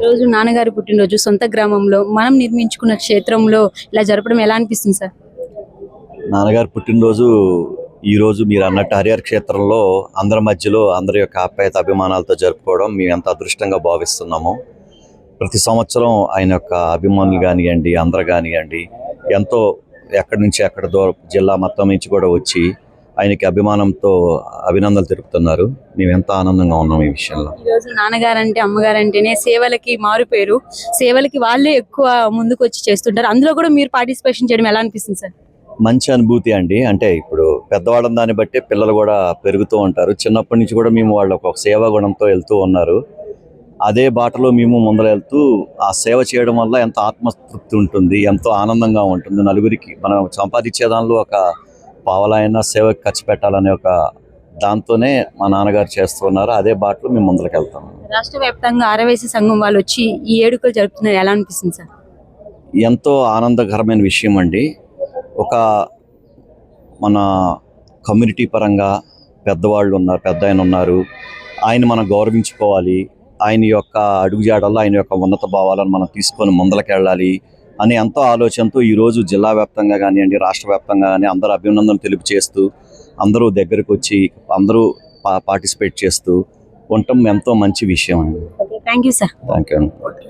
రోజు నాన్నగారి పుట్టినరోజు సొంత గ్రామంలో మనం నిర్మించుకున్న క్షేత్రంలో ఇలా జరపడం ఎలా అనిపిస్తుంది సార్? నాన్నగారు పుట్టినరోజు ఈరోజు మీరు అన్నట్టు హరిహర క్షేత్రంలో అందరి మధ్యలో అందరి యొక్క ఆప్యాయత అభిమానాలతో జరుపుకోవడం మేము ఎంత అదృష్టంగా భావిస్తున్నాము. ప్రతి సంవత్సరం ఆయన యొక్క అభిమానులు కానివ్వండి, అందరు కానివ్వండి, ఎంతో ఎక్కడి నుంచి ఎక్కడ జిల్లా మొత్తం నుంచి కూడా వచ్చి ఆయనకి అభిమానంతో అభినందనలు తెలుపుతున్నారు. మేము ఎంత ఆనందంగా ఉన్నాం ఈ విషయంలో. ఈరోజు నాన్నగారంటే అమ్మగారంటేనే సేవలకి మారుపేరు. సేవలకి వాళ్ళే ఎక్కువ ముందుకు వచ్చి చేస్తుంటారు. అందులో కూడా మీరు పార్టిసిపేషన్ చేయడం ఎలా అనిపిస్తుంది సార్? మంచి అనుభూతి అండి. అంటే ఇప్పుడు పెద్దవాళ్ళని దాన్ని బట్టి పిల్లలు కూడా పెరుగుతూ ఉంటారు. చిన్నప్పటి నుంచి కూడా మేము వాళ్ళ ఒక సేవా గుణంతో వెళ్తూ ఉన్నారు. అదే బాటలో మేము ముందర వెళ్తూ ఆ సేవ చేయడం వల్ల ఎంతో ఆత్మతృప్తి ఉంటుంది, ఎంతో ఆనందంగా ఉంటుంది. నలుగురికి మనం సంపాదించే దానిలో ఒక పావలైనా సేవకు ఖర్చు పెట్టాలనే ఒక దాంతోనే మా నాన్నగారు చేస్తున్నారు. అదే బాటలో మేము ముందరికి వెళ్తాము. రాష్ట్ర వ్యాప్తంగా ఆరవేసి సంఘం వాళ్ళు వచ్చి ఈ ఏడుకలు జరుపుతున్నారు, ఎలా అనిపిస్తుంది సార్? ఎంతో ఆనందకరమైన విషయం అండి. ఒక మన కమ్యూనిటీ పరంగా పెద్దవాళ్ళు ఉన్నారు, పెద్ద ఆయన ఉన్నారు, ఆయన మనం గౌరవించుకోవాలి. ఆయన యొక్క అడుగుజాడల్లో ఆయన యొక్క ఉన్నత భావాలను మనం తీసుకొని ముందరికి వెళ్ళాలి అని ఎంతో ఆలోచనతో ఈరోజు జిల్లా వ్యాప్తంగా కానివ్వండి, రాష్ట్ర వ్యాప్తంగా కానీ అందరూ అభినందనలు తెలుపు చేస్తూ అందరూ దగ్గరకు వచ్చి అందరూ పార్టిసిపేట్ చేస్తూ ఉండటం ఎంతో మంచి విషయం అండి. Thank you sir. Thank you.